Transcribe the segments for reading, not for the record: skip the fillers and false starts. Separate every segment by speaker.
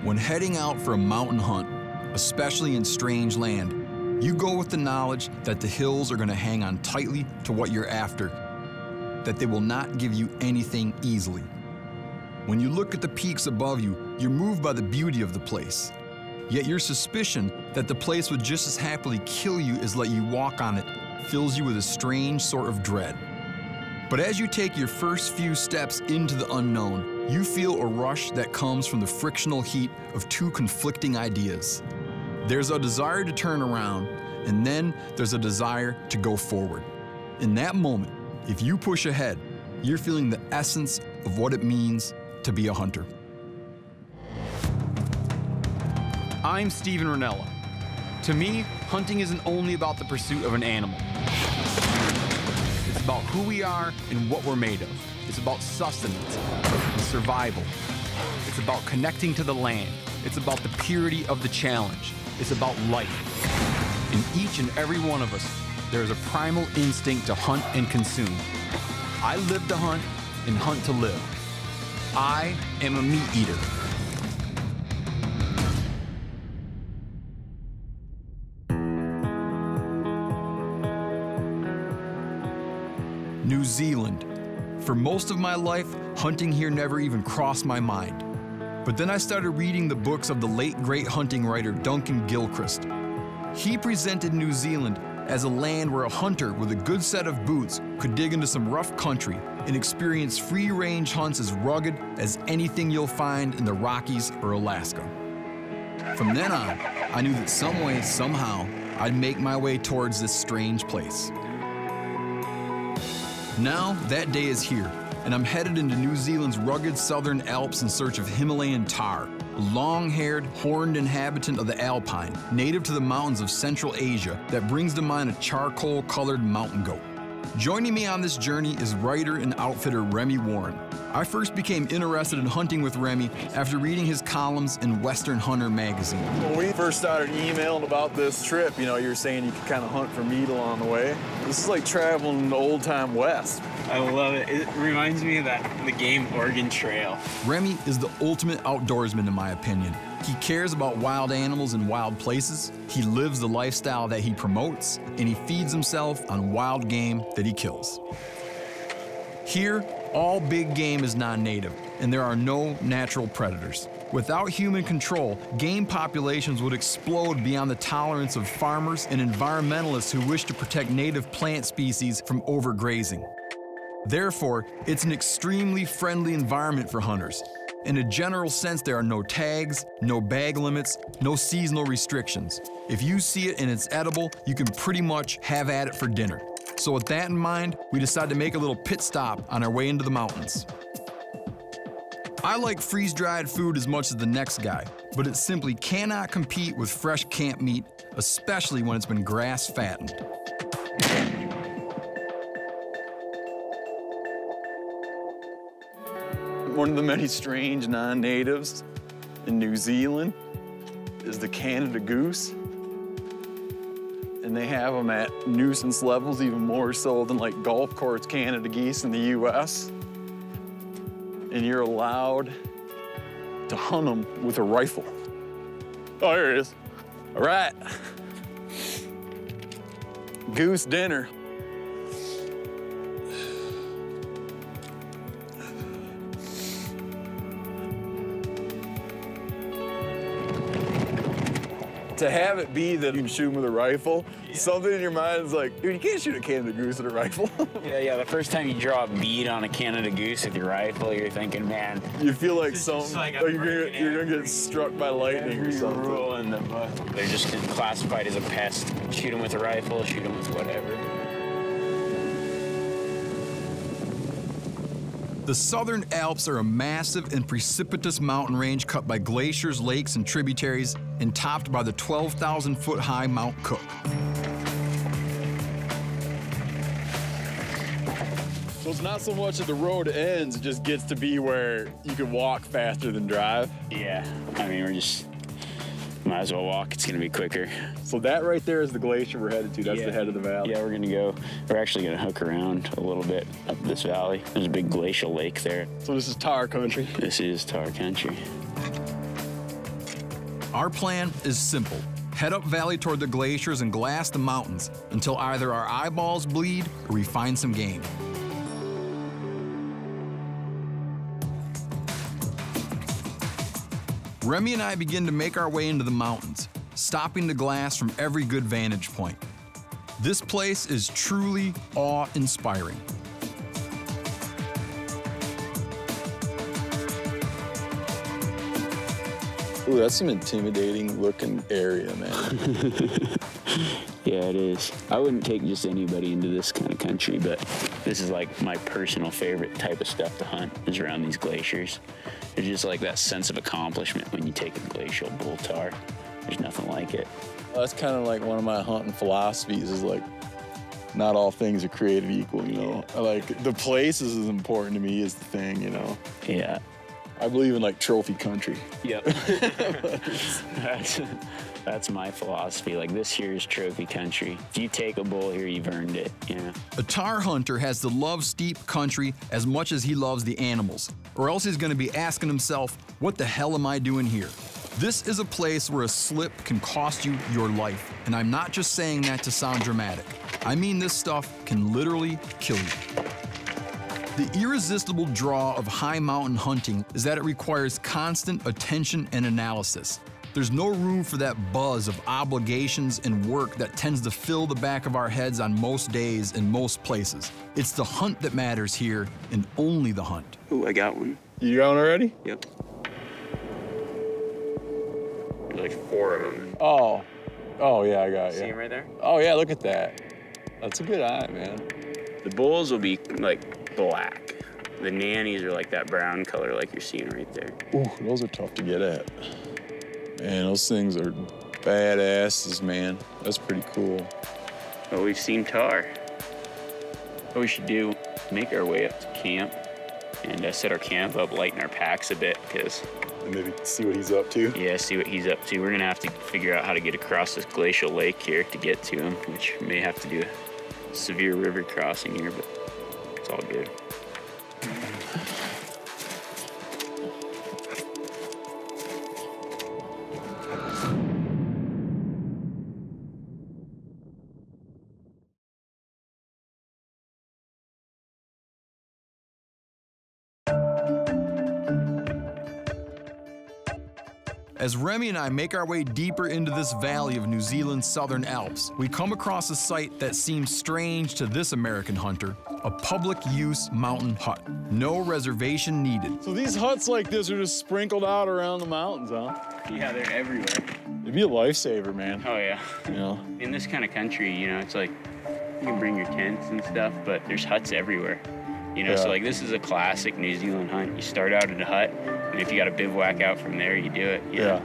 Speaker 1: When heading out for a mountain hunt, especially in strange land, you go with the knowledge that the hills are going to hang on tightly to what you're after, that they will not give you anything easily. When you look at the peaks above you, you're moved by the beauty of the place. Yet your suspicion that the place would just as happily kill you as let you walk on it fills you with a strange sort of dread. But as you take your first few steps into the unknown, you feel a rush that comes from the frictional heat of two conflicting ideas. There's a desire to turn around, and then there's a desire to go forward. In that moment, if you push ahead, you're feeling the essence of what it means to be a hunter. I'm Stephen Rinella. To me, hunting isn't only about the pursuit of an animal. It's about who we are and what we're made of. It's about sustenance and survival. It's about connecting to the land. It's about the purity of the challenge. It's about life. In each and every one of us, there is a primal instinct to hunt and consume. I live to hunt and hunt to live. I am a meat eater. New Zealand. For most of my life, hunting here never even crossed my mind. But then I started reading the books of the late great hunting writer Duncan Gilchrist. He presented New Zealand as a land where a hunter with a good set of boots could dig into some rough country and experience free-range hunts as rugged as anything you'll find in the Rockies or Alaska. From then on, I knew that some way, somehow, I'd make my way towards this strange place. Now, that day is here, and I'm headed into New Zealand's rugged Southern Alps in search of Himalayan Tahr, a long-haired, horned inhabitant of the alpine, native to the mountains of Central Asia that brings to mind a charcoal-colored mountain goat. Joining me on this journey is writer and outfitter Remi Warren. I first became interested in hunting with Remi after reading his columns in Western Hunter magazine.
Speaker 2: When we first started emailing about this trip, you were saying you could kind of hunt for meat along the way. This is like traveling the old-time West.
Speaker 3: I love it. It reminds me of the game Oregon Trail.
Speaker 1: Remi is the ultimate outdoorsman, in my opinion. He cares about wild animals in wild places, he lives the lifestyle that he promotes, and he feeds himself on wild game that he kills. Here, all big game is non-native, and there are no natural predators. Without human control, game populations would explode beyond the tolerance of farmers and environmentalists who wish to protect native plant species from overgrazing. Therefore, it's an extremely friendly environment for hunters. In a general sense, there are no tags, no bag limits, no seasonal restrictions. If you see it and it's edible, you can pretty much have at it for dinner. So with that in mind, we decided to make a little pit stop on our way into the mountains. I like freeze-dried food as much as the next guy, but it simply cannot compete with fresh camp meat, especially when it's been grass-fattened.
Speaker 2: One of the many strange non-natives in New Zealand is the Canada goose. And they have them at nuisance levels, even more so than like golf course Canada geese in the US. And you're allowed to hunt them with a rifle. Oh, here it is. All right. Goose dinner. To have it be that you can shoot them with a rifle, something in your mind is like, dude, you can't shoot a Canada goose with a rifle.
Speaker 3: Yeah, the first time you draw a bead on a Canada goose with your rifle, you're thinking, man.
Speaker 2: You feel like you're gonna get struck by lightning or something.
Speaker 3: Rule in the book. They're just classified as a pest. Shoot them with a rifle, shoot them with whatever.
Speaker 1: The Southern Alps are a massive and precipitous mountain range cut by glaciers, lakes, and tributaries, and topped by the 12,000-foot-high Mount Cook.
Speaker 2: So it's not so much that the road ends, it just gets to be where you can walk faster than drive.
Speaker 3: Yeah, I mean, might as well walk, it's gonna be quicker.
Speaker 2: So that right there is the glacier we're headed to, that's the head of the valley.
Speaker 3: Yeah, we're actually gonna hook around a little bit up this valley. There's a big glacial lake there.
Speaker 2: So this is Tahr country?
Speaker 3: This is Tahr country.
Speaker 1: Our plan is simple. Head up valley toward the glaciers and glass the mountains until either our eyeballs bleed or we find some game. Remi and I begin to make our way into the mountains, stopping to glass from every good vantage point. This place is truly awe-inspiring.
Speaker 2: Ooh, that's some intimidating looking area, man.
Speaker 3: Yeah, it is. I wouldn't take just anybody into this kind of country, but this is like my personal favorite type of stuff to hunt is around these glaciers. There's just like that sense of accomplishment when you take a glacial bull tahr. There's nothing like it.
Speaker 2: That's kind of like one of my hunting philosophies is like, not all things are created equal, you know? Like, the place is as important to me as the thing, you know?
Speaker 3: Yeah.
Speaker 2: I believe in like trophy country.
Speaker 3: Yep. That's my philosophy. Like, this here is trophy country. If you take a bull here, you've earned it. Yeah.
Speaker 1: A tahr hunter has to love steep country as much as he loves the animals, or else he's going to be asking himself, what the hell am I doing here? This is a place where a slip can cost you your life, and I'm not just saying that to sound dramatic. I mean, this stuff can literally kill you. The irresistible draw of high mountain hunting is that it requires constant attention and analysis. There's no room for that buzz of obligations and work that tends to fill the back of our heads on most days in most places. It's the hunt that matters here, and only the hunt.
Speaker 3: Ooh, I got one.
Speaker 2: You got one already?
Speaker 3: Yep. There's like 4 of them.
Speaker 2: Oh. Oh, yeah, I got it.
Speaker 3: See him right there?
Speaker 2: Oh, yeah, look at that. That's a good eye, man.
Speaker 3: The bulls will be like black. The nannies are like that brown color like you're seeing right there.
Speaker 2: Ooh, those are tough to get at. Man, those things are badasses, man. That's pretty cool.
Speaker 3: Well, we've seen tahr. What we should do, make our way up to camp and set our camp up, lighten our packs a bit, because...
Speaker 2: And maybe see what he's up to?
Speaker 3: Yeah, see what he's up to. We're gonna have to figure out how to get across this glacial lake here to get to him, which may have to do a severe river crossing here, but it's all good.
Speaker 1: As Remi and I make our way deeper into this valley of New Zealand's Southern Alps, we come across a sight that seems strange to this American hunter, a public-use mountain hut. No reservation needed.
Speaker 2: So these huts like this are just sprinkled out around the mountains, huh?
Speaker 3: Yeah, they're everywhere.
Speaker 2: It'd be a lifesaver, man.
Speaker 3: Oh, yeah.
Speaker 2: You know?
Speaker 3: In this kind of country, you know, it's like you can bring your tents and stuff, but there's huts everywhere. You know, so like this is a classic New Zealand hunt. You start out in a hut, and if you got to bivouac out from there, you do it.
Speaker 2: Yeah.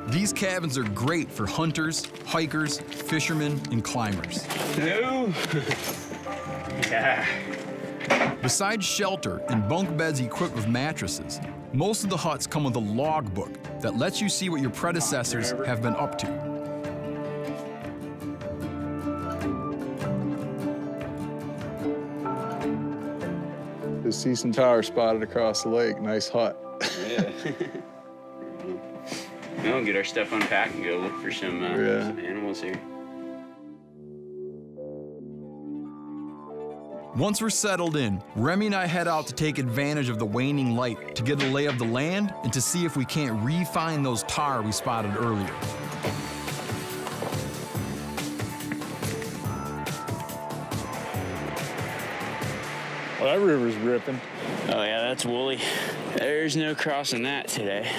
Speaker 1: These cabins are great for hunters, hikers, fishermen, and climbers.
Speaker 3: No. Yeah.
Speaker 1: Besides shelter and bunk beds equipped with mattresses, most of the huts come with a log book that lets you see what your predecessors have been up to.
Speaker 2: The Zealand Tower spotted across the lake. Nice hut.
Speaker 3: Yeah. We'll get our stuff unpacked and go look for some animals here.
Speaker 1: Once we're settled in, Remi and I head out to take advantage of the waning light to get a lay of the land and to see if we can't re-find those tahr we spotted earlier.
Speaker 2: Well, that river's ripping.
Speaker 3: Oh yeah, that's woolly. There's no crossing that today.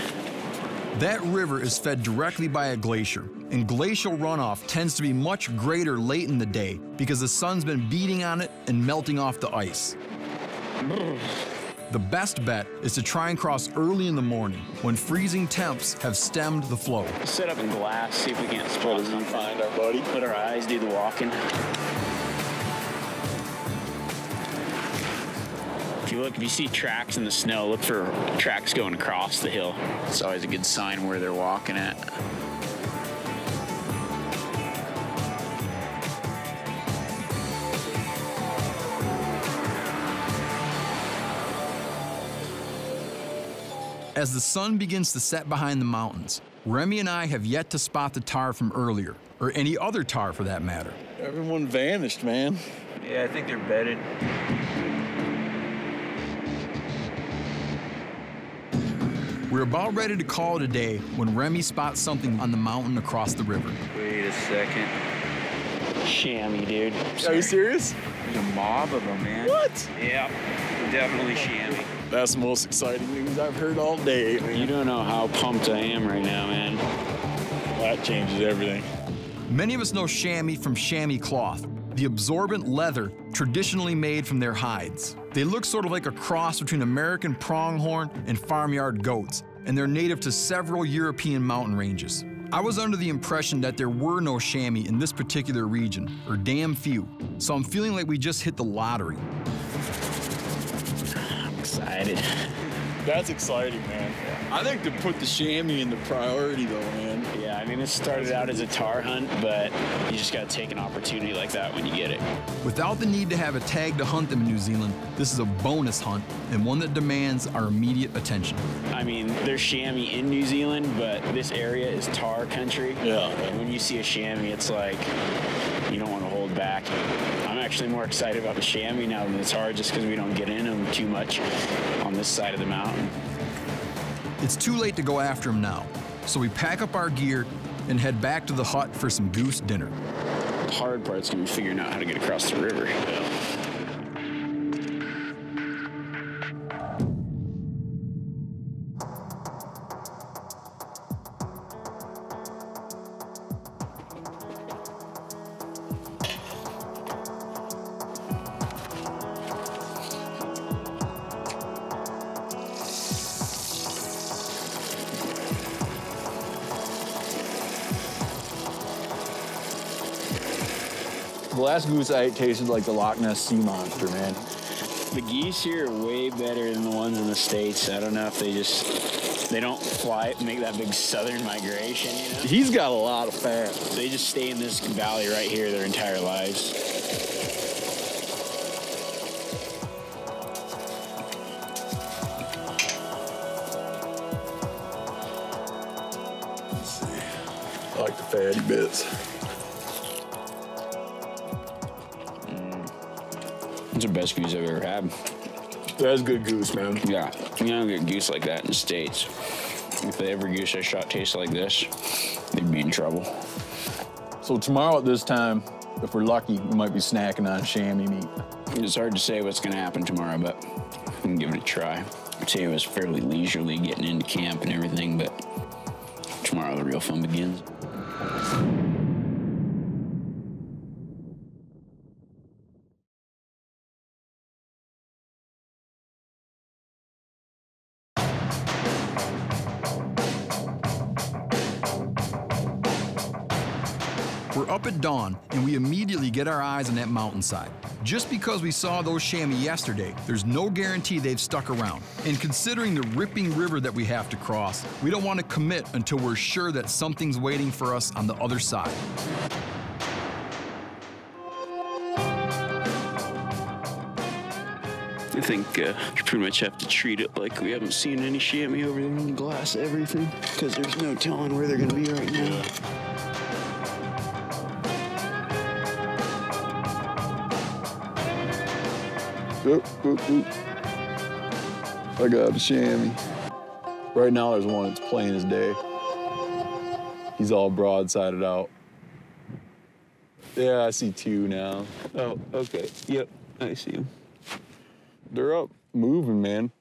Speaker 1: That river is fed directly by a glacier, and glacial runoff tends to be much greater late in the day because the sun's been beating on it and melting off the ice. The best bet is to try and cross early in the morning when freezing temps have stemmed the flow.
Speaker 3: Set up in glass, see if we can't spot something.
Speaker 2: Find our buddy.
Speaker 3: Let our eyes do the walking. If you see tracks in the snow, look for tracks going across the hill. It's always a good sign where they're walking at.
Speaker 1: As the sun begins to set behind the mountains, Remi and I have yet to spot the tahr from earlier, or any other tahr for that matter.
Speaker 2: Everyone vanished, man.
Speaker 3: Yeah, I think they're bedded.
Speaker 1: We're about ready to call it a day when Remi spots something on the mountain across the river.
Speaker 3: Wait a second. Chamois, dude.
Speaker 2: Are you serious?
Speaker 3: There's a mob of them, man.
Speaker 2: What?
Speaker 3: Yeah, definitely chamois.
Speaker 2: That's the most exciting news I've heard all day, man.
Speaker 3: You don't know how pumped I am right now, man.
Speaker 2: That changes everything.
Speaker 1: Many of us know chamois from chamois cloth, the absorbent leather traditionally made from their hides. They look sort of like a cross between American pronghorn and farmyard goats, and they're native to several European mountain ranges. I was under the impression that there were no chamois in this particular region, or damn few, so I'm feeling like we just hit the lottery.
Speaker 3: I'm excited.
Speaker 2: That's exciting, man. I think to put the chamois in the priority, though, man.
Speaker 3: Yeah, I mean, it started out as a tahr hunt, but you just gotta take an opportunity like that when you get it.
Speaker 1: Without the need to have a tag to hunt them in New Zealand, this is a bonus hunt and one that demands our immediate attention.
Speaker 3: I mean, there's chamois in New Zealand, but this area is tahr country.
Speaker 2: Yeah.
Speaker 3: And when you see a chamois, it's like, you don't want to hold back. I'm actually more excited about the chamois now than the tahr just because we don't get in them too much on this side of the mountain.
Speaker 1: It's too late to go after them now, so we pack up our gear and head back to the hut for some goose dinner.
Speaker 3: The hard part's gonna be figuring out how to get across the river.
Speaker 2: The last goose I ate tasted like the Loch Ness sea monster, man.
Speaker 3: The geese here are way better than the ones in the States. I don't know if they don't fly, make that big southern migration, you know?
Speaker 2: He's got a lot of fat.
Speaker 3: They just stay in this valley right here their entire lives.
Speaker 2: Let's see. I like the fatty bits.
Speaker 3: It's the best goose I've ever had.
Speaker 2: That's good goose, man.
Speaker 3: Yeah, you don't get goose like that in the States. If every goose I shot tasted like this, they'd be in trouble.
Speaker 2: So tomorrow at this time, if we're lucky, we might be snacking on chamois meat.
Speaker 3: It's hard to say what's gonna happen tomorrow, but we can give it a try. Today was fairly leisurely getting into camp and everything, but tomorrow the real fun begins.
Speaker 1: We're up at dawn, and we immediately get our eyes on that mountainside. Just because we saw those chamois yesterday, there's no guarantee they've stuck around. And considering the ripping river that we have to cross, we don't want to commit until we're sure that something's waiting for us on the other side.
Speaker 3: I think you pretty much have to treat it like we haven't seen any chamois over there and glass everything, because there's no telling where they're gonna be right now.
Speaker 2: Oop, oop, oop. I got a chamois. Right now, there's one that's plain as day. He's all broadsided out. Yeah, I see two now.
Speaker 3: Oh, okay. Yep, I see them.
Speaker 2: They're up, moving, man.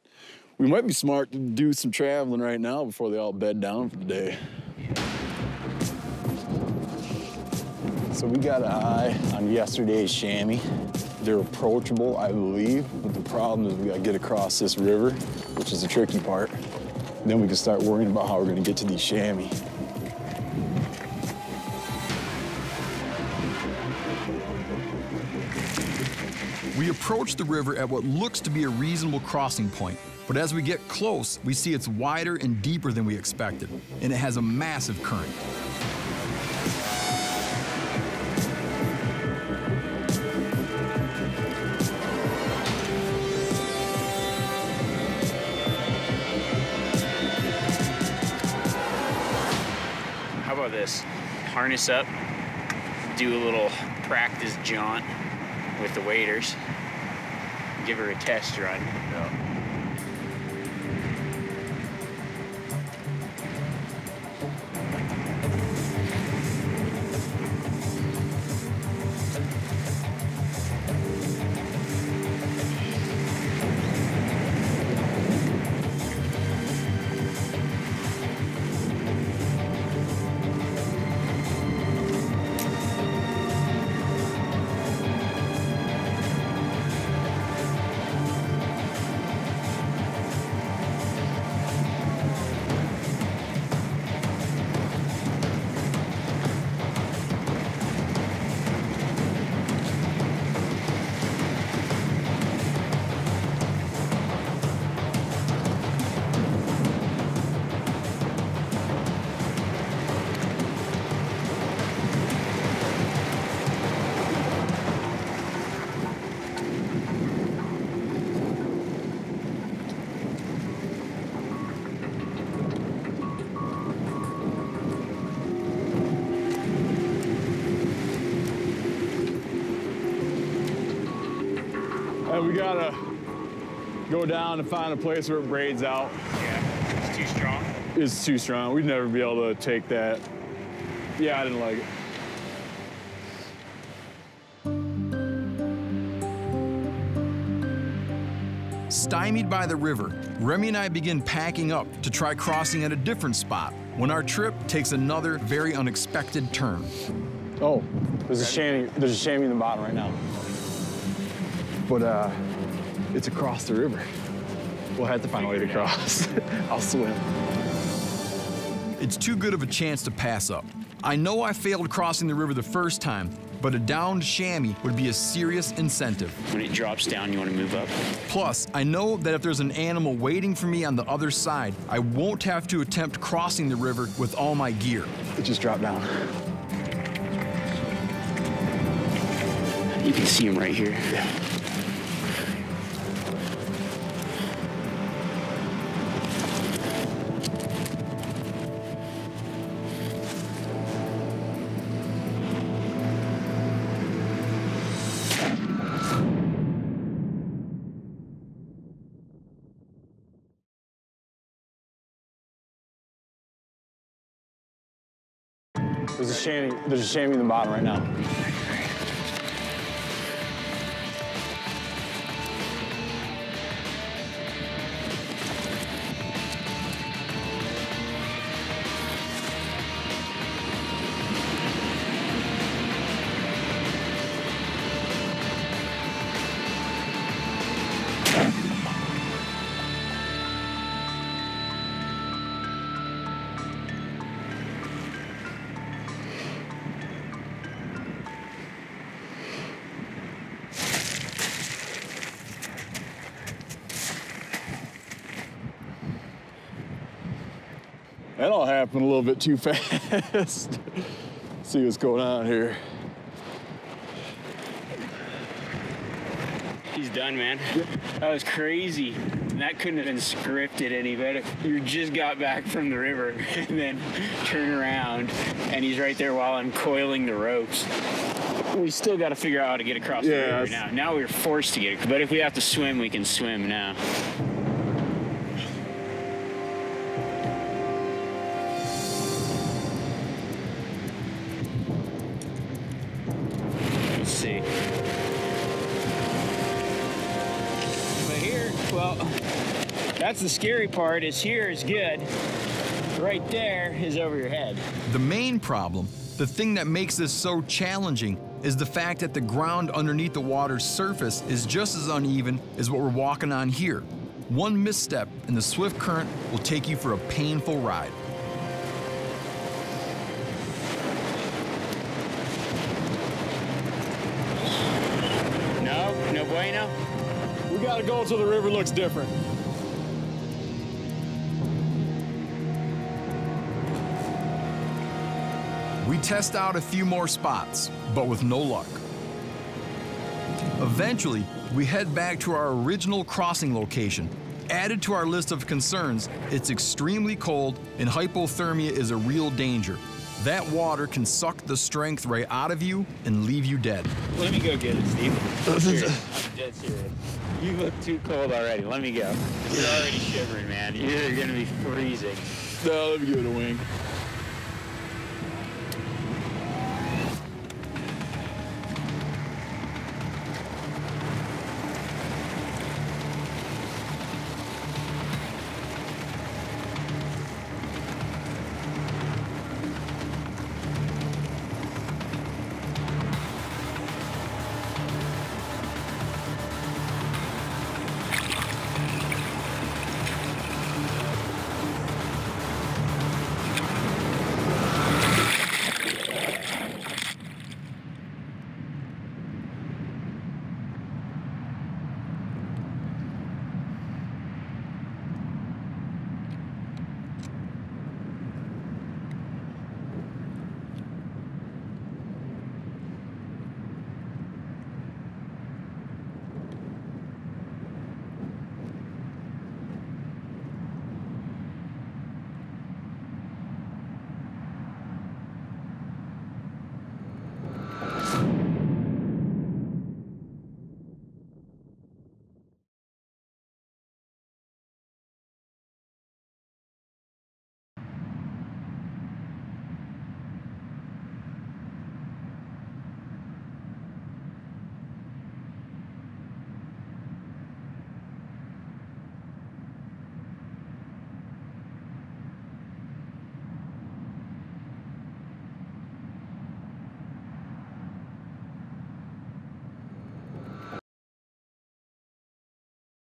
Speaker 2: We might be smart to do some traveling right now before they all bed down for the day. So we got an eye on yesterday's chamois. They're approachable, I believe, but the problem is we gotta get across this river, which is the tricky part. Then we can start worrying about how we're gonna get to these chamois.
Speaker 1: We approach the river at what looks to be a reasonable crossing point, but as we get close, we see it's wider and deeper than we expected, and it has a massive current.
Speaker 3: harness up, do a little practice jaunt with the waders, give her a test run.
Speaker 2: Yeah. We gotta go down and find a place where it braids out.
Speaker 3: Yeah, it's too strong.
Speaker 2: It's too strong. We'd never be able to take that. Yeah, I didn't like it.
Speaker 1: Stymied by the river, Remi and I begin packing up to try crossing at a different spot when our trip takes another very unexpected turn.
Speaker 2: Oh, there's a chamois in the bottom right now. But it's across the river. We'll have to find a way to cross. I'll swim.
Speaker 1: It's too good of a chance to pass up. I know I failed crossing the river the first time, but a downed chamois would be a serious incentive.
Speaker 3: When it drops down, you want to move up.
Speaker 1: Plus, I know that if there's an animal waiting for me on the other side, I won't have to attempt crossing the river with all my gear.
Speaker 2: It just dropped down.
Speaker 3: You can see him right here.
Speaker 2: Yeah. There's a chamois in the bottom right now. That all happened a little bit too fast. See what's going on here.
Speaker 3: He's done, man. That was crazy. That couldn't have been scripted any better. You just got back from the river and then turn around and he's right there while I'm coiling the ropes. We still got to figure out how to get across the river now. Now we're forced to get it, but if we have to swim, we can swim now. Let's see. But here, well, that's the scary part, is here is good. Right there is over your head.
Speaker 1: The main problem, the thing that makes this so challenging, is the fact that the ground underneath the water's surface is just as uneven as what we're walking on here. One misstep and the swift current will take you for a painful ride.
Speaker 3: No bueno?
Speaker 2: We gotta go until the river looks different.
Speaker 1: We test out a few more spots, but with no luck. Eventually, we head back to our original crossing location. Added to our list of concerns, it's extremely cold and hypothermia is a real danger. That water can suck the strength right out of you and leave you dead.
Speaker 3: Let me go get it, Steve. I'm dead serious. You look too cold already. Let me go. You're already shivering, man. You're gonna be freezing.
Speaker 2: No, let me give it a wink.